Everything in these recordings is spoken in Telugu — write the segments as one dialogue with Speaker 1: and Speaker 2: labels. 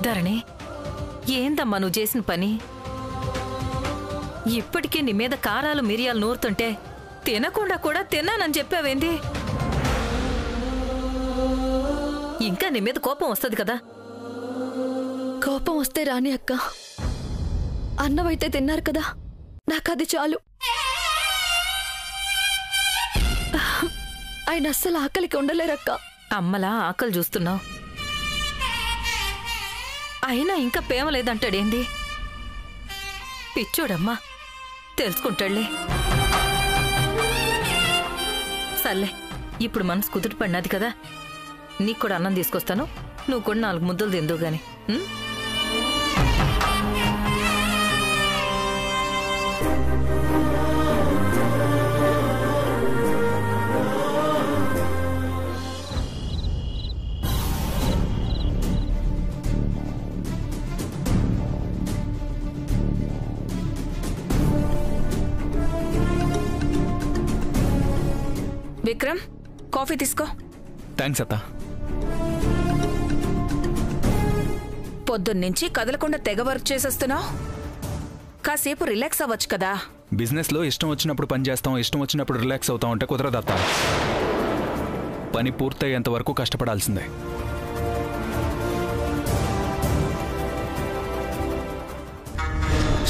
Speaker 1: ధరణి, ఏందమ్మా నువ్వు చేసిన పని? ఇప్పటికీ నీ మీద కారాలు మిరియాలు నూరుతుంటే తినకుండా కూడా తిన్నానని చెప్పావేంది? ఇంకా నీ మీద కోపం వస్తుంది కదా?
Speaker 2: కోపం వస్తే రాని అక్క, అన్నమైతే తిన్నారు కదా, నాకది చాలు. ఆయన అస్సలు ఆకలికి ఉండలేరక్క.
Speaker 1: అమ్మలా ఆకలి చూస్తున్నావు, అయినా ఇంకా పేమలేదంటాడేంది? పిచ్చోడమ్మా, తెలుసుకుంటాడులే. సర్లే, ఇప్పుడు మనసు కుదుట పడినది కదా, నీకు కూడా అన్నం తీసుకొస్తాను, నువ్వు కూడా 4 ముద్దలు తిందువు గాని. విక్రమ్, కాఫీ తీసుకో.
Speaker 3: థ్యాంక్స్ అత్త.
Speaker 4: పొద్దున్నుంచి కదలకుండా తెగ వర్క్ చేసేస్తున్నావు, కాసేపు రిలాక్స్ అవ్వచ్చు కదా.
Speaker 3: బిజినెస్ లో ఇష్టం వచ్చినప్పుడు పని చేస్తాం, ఇష్టం వచ్చినప్పుడు రిలాక్స్ అవుతాం అంటే కుదరదు అత్త. పని పూర్తయ్యేంత వరకు కష్టపడాల్సిందే.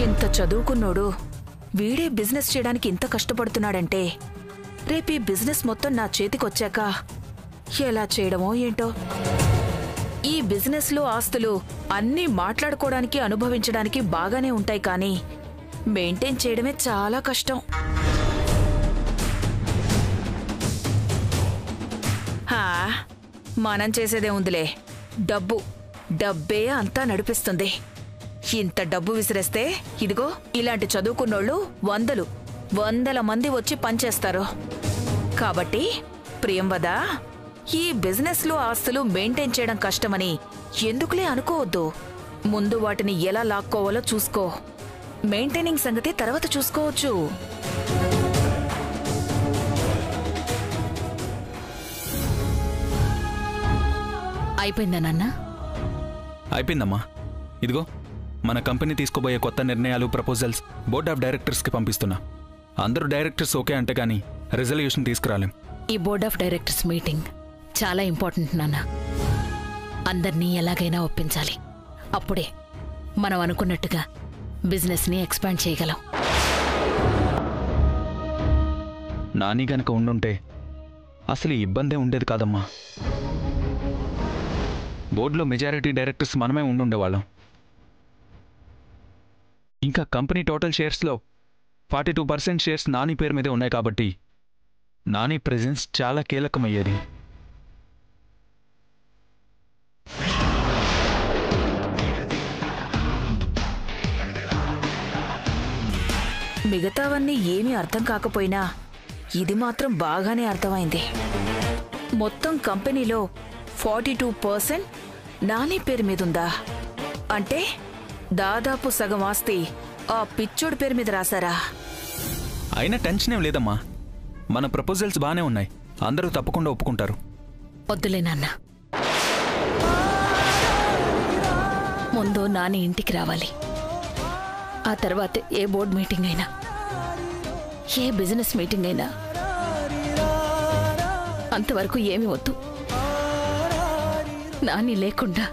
Speaker 4: ఇంత చదువుకున్నోడు వీడే బిజినెస్ చేయడానికి ఇంత కష్టపడుతున్నాడంటే రేపు ఈ బిజినెస్ మొత్తం నా చేతికొచ్చాక ఎలా చేయడమో ఏంటో. ఈ బిజినెస్ లో ఆస్తులు అన్నీ మాట్లాడుకోవడానికి అనుభవించడానికి బాగానే ఉంటాయి, కానీ మెయింటైన్ చేయడమే చాలా కష్టం. మనం చేసేదే ఉందిలే, డబ్బే అంతా నడిపిస్తుంది. ఇంత డబ్బు విసిరేస్తే ఇదిగో ఇలాంటి చదువుకున్నోళ్ళు వందల మంది వచ్చి పనిచేస్తారు. కాబట్టి ప్రియంవద, ఈ బిజినెస్ లో ఆస్తులు మెయింటైన్ చేయడం కష్టమని ఎందుకులే అనుకోవద్దు. ముందు వాటిని ఎలా లాక్కోవాలో చూసుకో. మెయింటైనింగ్ సంగతి తర్వాత చూసుకోవచ్చు.
Speaker 2: అయిపోయిందా నాన్న?
Speaker 3: అయిపోయిందమ్మా. ఇదిగో మన కంపెనీ తీసుకోబోయే కొత్త నిర్ణయాలు, ప్రపోజల్స్ బోర్డ్ ఆఫ్ డైరెక్టర్స్కి పంపిస్తున్నా. అందరూ డైరెక్టర్స్ ఓకే అంటే కానీ రిజల్యూషన్ తీసుకురాలేం.
Speaker 2: ఈ బోర్డ్ ఆఫ్ డైరెక్టర్స్ మీటింగ్ చాలా ఇంపార్టెంట్ నాన్న. అందర్నీ ఎలాగైనా ఒప్పించాలి. అప్పుడే మనం అనుకున్నట్టుగా బిజినెస్ని ఎక్స్పాండ్ చేయగలం.
Speaker 3: నాని గనక ఉండుంటే అసలు ఇబ్బందే ఉండేది కాదమ్మా. బోర్డులో మెజారిటీ డైరెక్టర్స్ మనమే ఉండుండేవాళ్ళం. ఇంకా కంపెనీ టోటల్ షేర్స్లో 42% షేర్స్ నాని పేరు మీదే ఉన్నాయి కాబట్టి నాని ప్రెజెన్స్ చాలా కీలకమయ్యేది.
Speaker 4: మిగతావన్నీ ఏమీ అర్థం కాకపోయినా ఇది మాత్రం బాగానే అర్థమైంది. మొత్తం కంపెనీలో 42% నాని పేరు మీదుందా అంటే దాదాపు సగం ఆస్తి ఆ పిచ్చోడి పేరు మీద రాశారా?
Speaker 3: అయినా టెన్షన్ ఏం లేదమ్మా. మన ప్రపోజల్స్ బాగానే ఉన్నాయి, అందరూ తప్పకుండా ఒప్పుకుంటారు.
Speaker 2: వద్దులే నాన్న, ముందు నాని ఇంటికి రావాలి. ఆ తర్వాత ఏ బోర్డ్ మీటింగ్ అయినా, ఏ బిజినెస్ మీటింగ్ అయినా, అంతవరకు ఏమీ వద్దు. నాని లేకుండా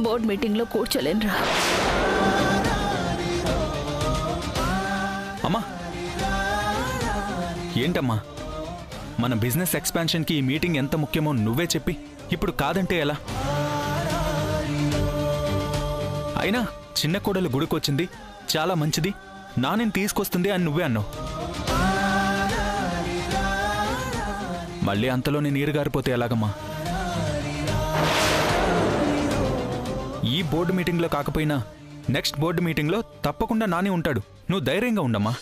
Speaker 2: బోర్డ్ మీటింగ్లో కూర్చోలేనురా.
Speaker 3: అమ్మా, ఏంటమ్మా, మన బిజినెస్ ఎక్స్పాన్షన్కి ఈ మీటింగ్ ఎంత ముఖ్యమో నువ్వే చెప్పి ఇప్పుడు కాదంటే ఎలా? అయినా చిన్న కోడలు గుడికొచ్చింది, చాలా మంచిది, నానిని తీసుకొస్తుంది అని నువ్వే అన్నావు. మళ్ళీ అంతలోనే నీరు గారిపోతే ఎలాగమ్మా? ఈ బోర్డు మీటింగ్లో కాకపోయినా నెక్స్ట్ బోర్డు మీటింగ్లో తప్పకుండా నాని ఉంటాడు. నువ్వు ధైర్యంగా ఉండమ్మా.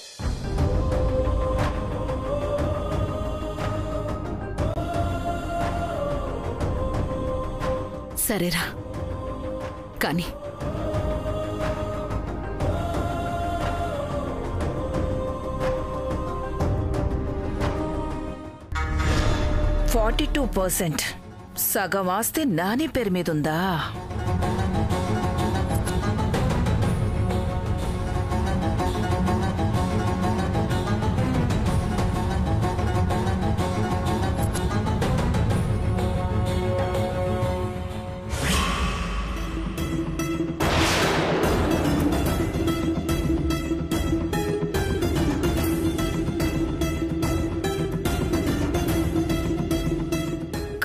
Speaker 2: సరేరా, కానీ
Speaker 4: 42% సగం ఆస్తి నాని పేరు మీదుందా?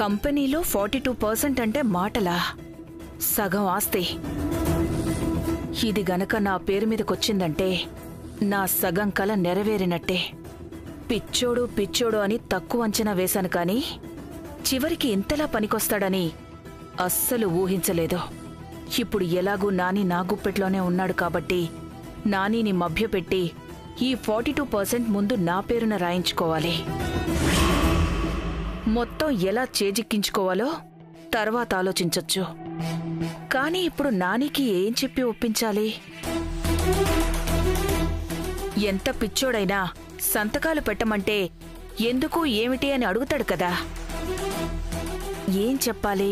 Speaker 4: కంపెనీలో 42% అంటే మాటలా? సగం ఆస్తి. ఇది గనక నా పేరు మీదకొచ్చిందంటే నా సగం కల నెరవేరినట్టే. పిచ్చోడు పిచ్చోడు అని తక్కువ అంచనా వేశాను కానీ చివరికి ఇంతలా పనికొస్తాడని అస్సలు ఊహించలేదు. ఇప్పుడు ఎలాగూ నాని నా గుప్పెట్లోనే ఉన్నాడు కాబట్టి నానీని మభ్యపెట్టి ఈ 42% ముందు నా పేరున రాయించుకోవాలి. మొత్తం ఎలా చేజిక్కించుకోవాలో తర్వాత ఆలోచించొచ్చు. కానీ ఇప్పుడు నానికి ఏం చెప్పి ఒప్పించాలి? ఎంత పిచ్చోడైనా సంతకాలు పెట్టమంటే ఎందుకు ఏమిటి అని అడుగుతాడు కదా. ఏం చెప్పాలి?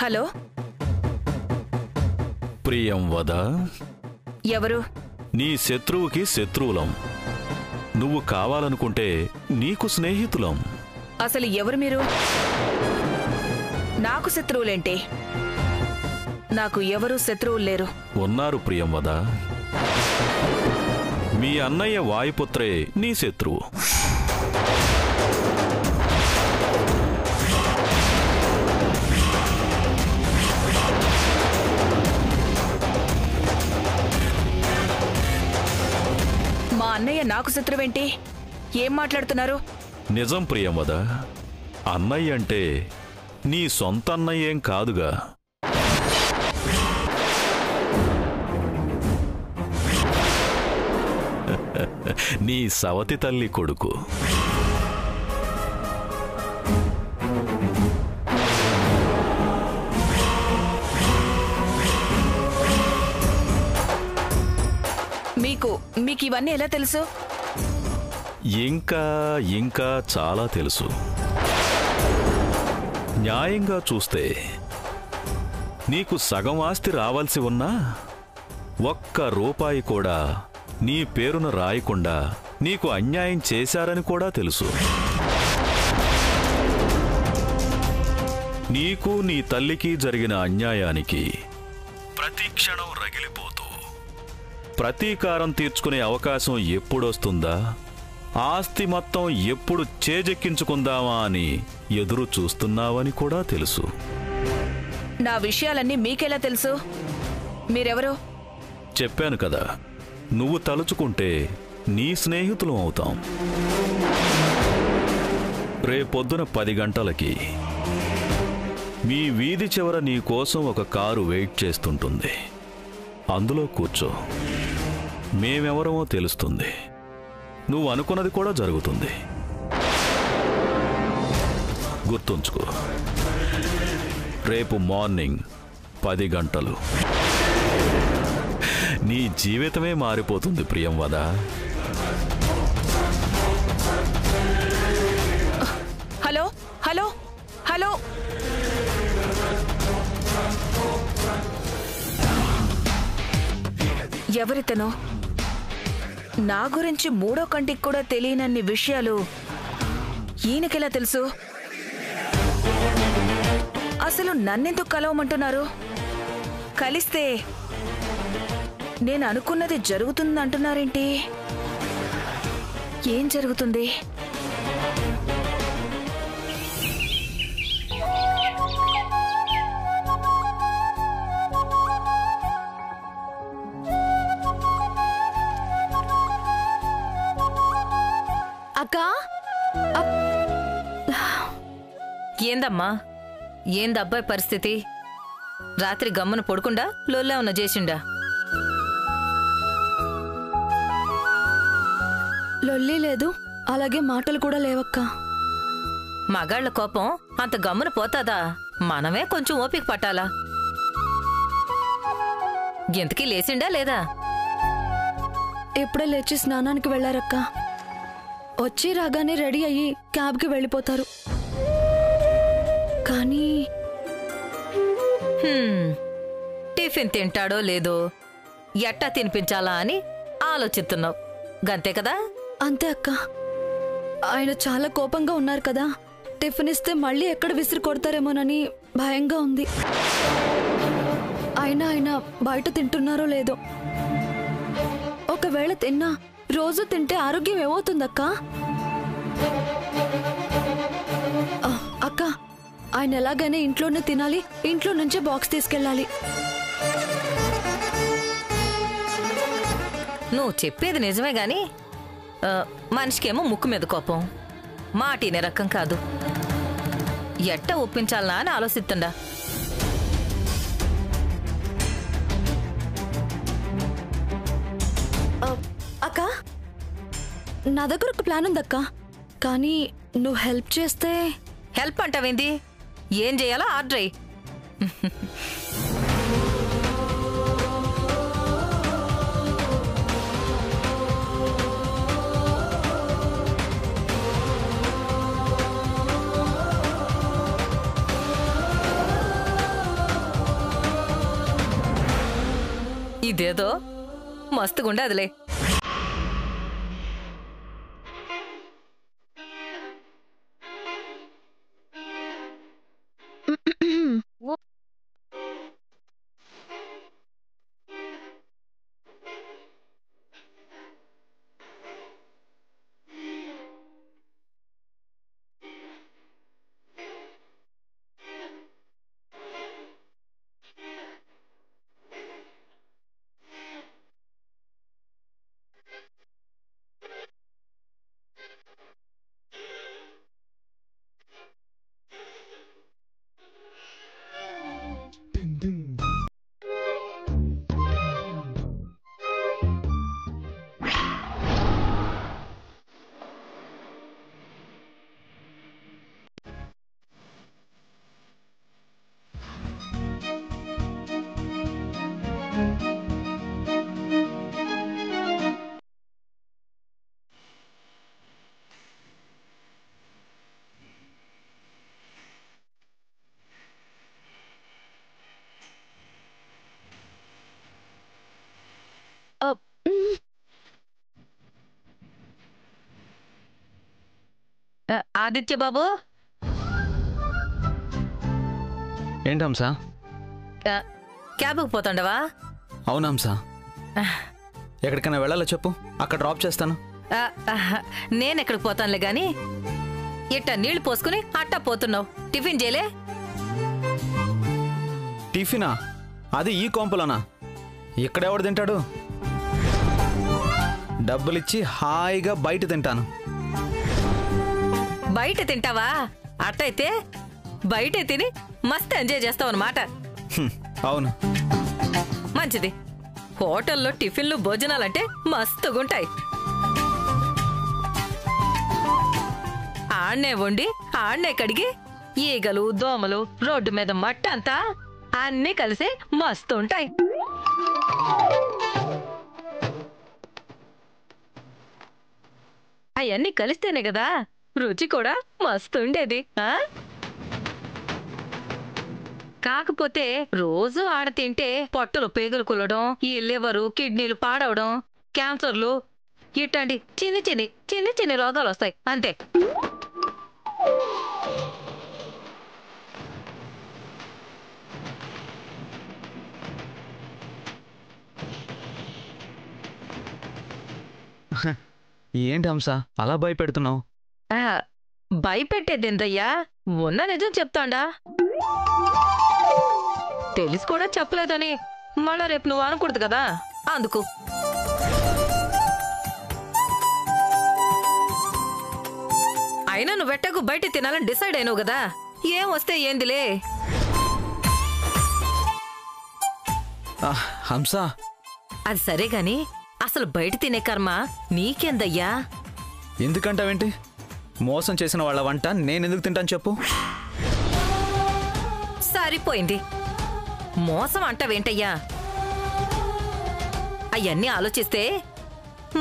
Speaker 4: హలో,
Speaker 5: ప్రియం వద.
Speaker 4: ఎవరు?
Speaker 5: నీ శత్రువుకి శత్రువులం. నువ్వు కావాలనుకుంటే నీకు స్నేహితులం.
Speaker 4: అసలు ఎవరు మీరు? నాకు శత్రువులేంటి? నాకు ఎవరు శత్రువులు లేరు.
Speaker 5: ఉన్నారు ప్రియం వద. మీ అన్నయ్య వాయుపుత్రే నీ శత్రువు.
Speaker 4: మా అన్నయ్య నాకు శత్రువేంటి? ఏం మాట్లాడుతున్నారు?
Speaker 5: నిజం ప్రియం వద. అన్నయ్య అంటే నీ సొంత అన్నయ్యేం కాదుగా. నీ సవతి తల్లి కొడుకు.
Speaker 4: మీకు ఇవన్నీ ఎలా తెలుసు?
Speaker 5: ఇంకా ఇంకా చాలా తెలుసు. న్యాయంగా చూస్తే నీకు సగం ఆస్తి రావాల్సి ఉన్నా ఒక్క రూపాయి కూడా నీ పేరున రాయకుండా నీకు అన్యాయం చేశారని కూడా తెలుసు. నీకు నీ తల్లికి జరిగిన అన్యాయానికి ప్రతి క్షణం రగిలిపోతూ ప్రతీకారం తీర్చుకునే అవకాశం ఎప్పుడొస్తుందా, ఆస్తి మొత్తం ఎప్పుడు చేజెక్కించుకుందామా అని ఎదురు చూస్తున్నావని కూడా తెలుసు.
Speaker 4: నా విషయాలన్నీ మీకెలా తెలుసు? మీరెవరు?
Speaker 5: చెప్పాను కదా, నువ్వు తలుచుకుంటే నీ స్నేహితులం అవుతాం. రేపొద్దున 10 గంటలకి మీ వీధి చివర నీ కోసం ఒక కారు వెయిట్ చేస్తుంటుంది. అందులో కూర్చో. మేమెవరమో తెలుస్తుంది. నువ్వు అనుకున్నది కూడా జరుగుతుంది. గుర్తుంచుకో, రేపు మార్నింగ్ 10 గంటలు నీ జీవితమే మారిపోతుంది ప్రియం వద.
Speaker 4: హలో హలో హలో, ఎవరితను? నా గురించి మూడో కంటికి కూడా తెలియనన్ని విషయాలు ఈయనకెలా తెలుసు? అసలు నన్నెందుకు కలవమంటున్నారు? కలిస్తే నేను అనుకున్నది జరుగుతుందంటున్నారేంటి? ఏం జరుగుతుంది?
Speaker 2: అక్కా,
Speaker 1: ఏందమ్మా, ఏంది అబ్బాయి పరిస్థితి? రాత్రి గమ్మున పడుకుండా లోల్లా ఉన్న చేసిండా?
Speaker 6: లొల్లి లేదు, అలాగే మాటలు కూడా లేవక్కా.
Speaker 1: మగాళ్ల కోపం అంత గమ్మున పోతాదా? మనమే కొంచెం ఓపిక పట్టాలా. ఎంతకీ లేచిండా లేదా?
Speaker 6: ఎప్పుడే లేచి స్నానానికి వెళ్లారక్కా. వచ్చి రాగానే రెడీ అయ్యి క్యాబ్కి వెళ్ళిపోతారు. కానీ
Speaker 1: టిఫిన్ తింటాడో లేదో, ఎట్టా తినిపించాలా అని ఆలోచిస్తున్నావు, గంతే కదా?
Speaker 6: అంతే అక్క. ఆయన చాలా కోపంగా ఉన్నారు కదా, టిఫిన్ ఇస్తే మళ్ళీ ఎక్కడ విసిరి కొడతారేమోనని భయంగా ఉంది. ఆయన బయట తింటున్నారో లేదో. ఒకవేళ తిన్నా రోజు తింటే ఆరోగ్యం ఏమవుతుందక్క? అక్క, ఆయన ఎలాగైనా ఇంట్లోనే తినాలి, ఇంట్లో నుంచే బాక్స్ తీసుకెళ్ళాలి.
Speaker 1: నువ్వు చెప్పేది నిజమే గాని మనిషికేమో ముక్కు మీద కోపం, మాటినే రకం కాదు. ఎట్ట ఒప్పించాలనా అని ఆలోచిస్తుండా.
Speaker 6: అక్క, నా దగ్గర ఒక ప్లాన్ ఉందక్క, కానీ నువ్వు హెల్ప్ చేస్తే.
Speaker 1: హెల్ప్ అంటావేంది? ఏం చేయాలో ఆర్డర్ అయ్యి. ఇదేదో మస్తుగుండే అదిలే. ఆదిత్య బాబు,
Speaker 3: ఏంటంసా?
Speaker 1: క్యాబ్కి పోతాండవా?
Speaker 3: అవునాంసా, ఎక్కడికైనా వెళ్ళాలో చెప్పు, అక్కడ డ్రాప్ చేస్తాను.
Speaker 1: నేనెక్కడికి పోతానులే గాని, ఇట్ట నీళ్లు పోసుకుని అట్టా పోతున్నావు. టిఫిన్ చేయలే?
Speaker 3: టిఫినా? అది ఈ కొంపలోనా? ఇక్కడెవడు తింటాడు? డబ్బులిచ్చి హాయిగా బయట తింటాను.
Speaker 1: బయట తింటావా? అట్టయితే బయటే తిని మస్తు ఎంజాయ్ చేస్తావు అన్నమాట.
Speaker 3: అవును.
Speaker 1: మంచిది. హోటల్లో టిఫిన్లు భోజనాలంటే మస్తుగుంటాయి. ఆడ్నే వండి ఆడ్నే కడిగి ఈగలు దోమలు రోడ్డు మీద మట్ట అంతా అన్నీ కలిసి మస్తుంటాయి. అవన్నీ కలిస్తేనే కదా రుచి కూడా మస్తుండేది. కాకపోతే రోజు ఆడ తింటే పొట్టలు పేగులు కుల్లడం, ఈ లివరు కిడ్నీలు పాడవడం, క్యాన్సర్లు ఇట్లాంటి చిన్న చిన్న రోగాలు వస్తాయి అంతే.
Speaker 3: ఏంటి హంస అలా భయపెడుతున్నావు?
Speaker 1: భయపెట్టేదేందయ్యా, ఉన్న నిజం చెప్తాండా. తెలిసి కూడా చెప్పలేదని మళ్ళా రేపు నువ్వు అనకూడదు కదా, అందుకు. అయినా నువ్వు వెట్టకు బయట తినాలని డిసైడ్ అయినావు కదా, ఏం వస్తే ఏందిలే.
Speaker 3: హంస,
Speaker 1: అది సరే గాని అసలు బయట తినే కర్మ నీకేందయ్యా?
Speaker 3: ఎందుకంటావేంటి? మోసం చేసిన వాళ్ళ వంట నేనెందుకు తింటాను చెప్పు?
Speaker 1: సరిపోయింది. మోసం అంటావేంటయ్యా? అవన్నీ ఆలోచిస్తే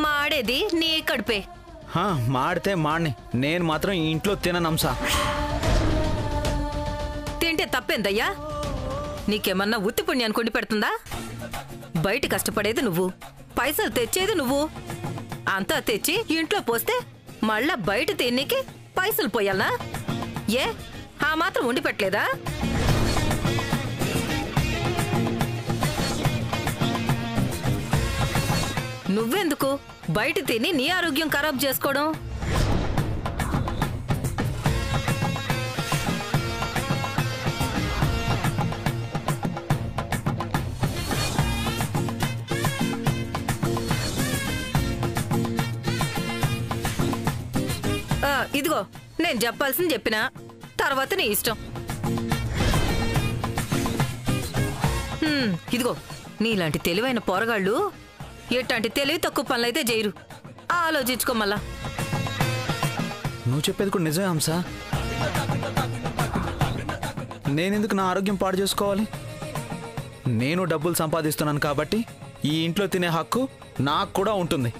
Speaker 1: మాడేది నీ కడుపే.
Speaker 3: మాడితే మాడిని, నేను మాత్రం ఇంట్లో తిననంసా.
Speaker 1: తింటే తప్పేందయ్యా? నీకేమన్నా ఉత్తి పుణ్యాన్ని కొండి పెడుతుందా? బయట కష్టపడేది నువ్వు, పైసలు తెచ్చేది నువ్వు. అంతా తెచ్చి ఇంట్లో పోస్తే మళ్ళా బయట తిన్నికి పైసలు పోయాలనా? ఏ ఆ మాత్రం వండి పెట్టలేదా? నువ్వెందుకు బయట తిని నీ ఆరోగ్యం ఖరాబ్ చేసుకోవడం? ఇదిగో నేను చెప్పాల్సింది చెప్పినా, తర్వాత నీ ఇష్టం. ఇదిగో నీలాంటి తెలివైన పోరగాళ్ళు ఎట్లాంటి తెలివి తక్కువ పనులైతే చేయరు. ఆలోచించుకో మళ్ళా.
Speaker 7: నువ్వు చెప్పేది కూడా నిజమే హంస. నేనెందుకు నా ఆరోగ్యం పాడు చేసుకోవాలి? నేను డబ్బులు సంపాదిస్తున్నాను కాబట్టి ఈ ఇంట్లో తినే హక్కు నాకు కూడా ఉంటుంది.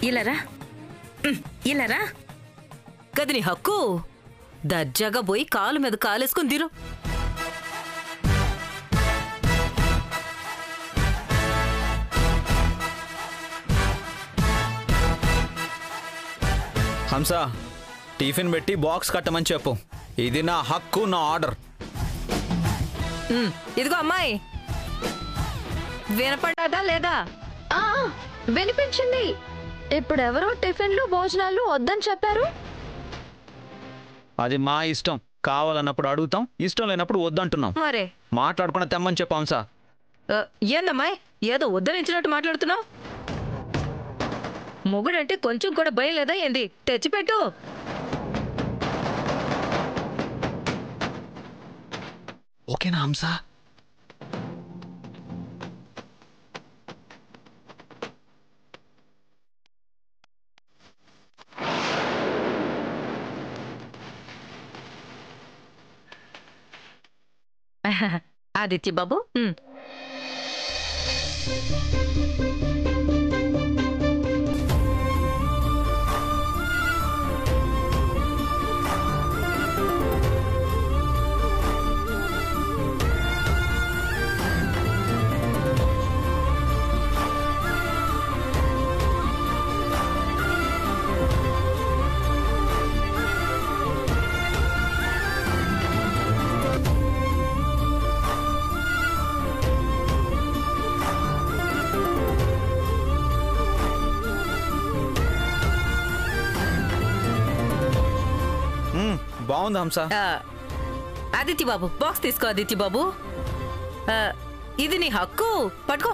Speaker 2: ఇలారా ఇలారా.
Speaker 1: గది నీ హక్కు. దర్జాగా పోయి కాలు మీద కాలేసుకుని తీరు.
Speaker 7: హంస, టిఫిన్ పెట్టి బాక్స్ కట్టమని చెప్పు. ఇది నా హక్కు, నా ఆర్డర్.
Speaker 1: ఇదిగో అమ్మాయి, వినపడ్డా లేదా?
Speaker 6: వినిపించింది. ఇప్పుడు ఎవరో టిఫిన్లు భోజనాలు వద్దని చెప్పారు.
Speaker 7: అది మా ఇష్టం. కావాలన్నప్పుడు అడుగుతాం, ఇష్టం లేనప్పుడు వద్దంటున్నాం.
Speaker 1: మరే
Speaker 7: మాట్లాడుకున్న తెమ్మని చెప్పు హంస.
Speaker 1: ఏందమ్మాయి ఏదో ఉద్ధరించినట్టు మాట్లాడుతున్నావు? మొగుడంటే కొంచెం కూడా భయం లేదా ఏంది? తెచ్చిపెట్టు.
Speaker 7: ఓకేనా హంస?
Speaker 1: ఆదిత్య బాబు,
Speaker 7: బాగుంది హంస.
Speaker 1: ఆదిత్య బాబు బాక్స్ తీసుకో. ఆదిత్య బాబు, ఇది నీ హక్కు, పట్టుకో.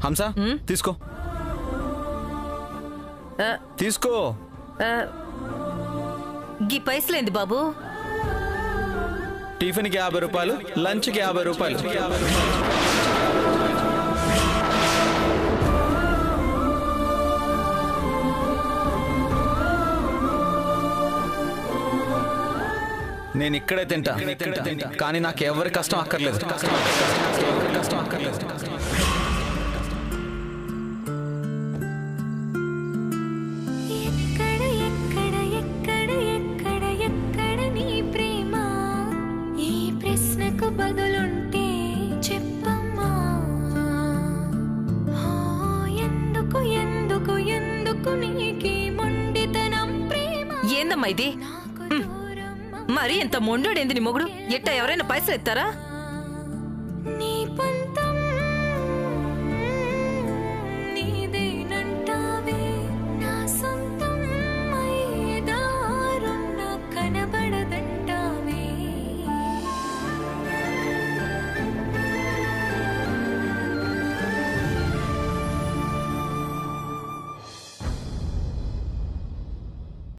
Speaker 7: హంస తీసుకో, తీసుకో.
Speaker 1: గీ పైసలేంది బాబు?
Speaker 7: టిఫిన్కి 50 రూపాయలు, లంచ్కి 50 రూపాయలు. నేను ఇక్కడే తింటా, కానీ నాకు ఎవరి కష్టం అక్కర్లేదు.
Speaker 1: ఏందమ్మా ఇది? మరి ఇంత మొండోడేంది నీ మొగుడు? ఎట్టా ఎవరైనా పైసలు ఎత్తారా?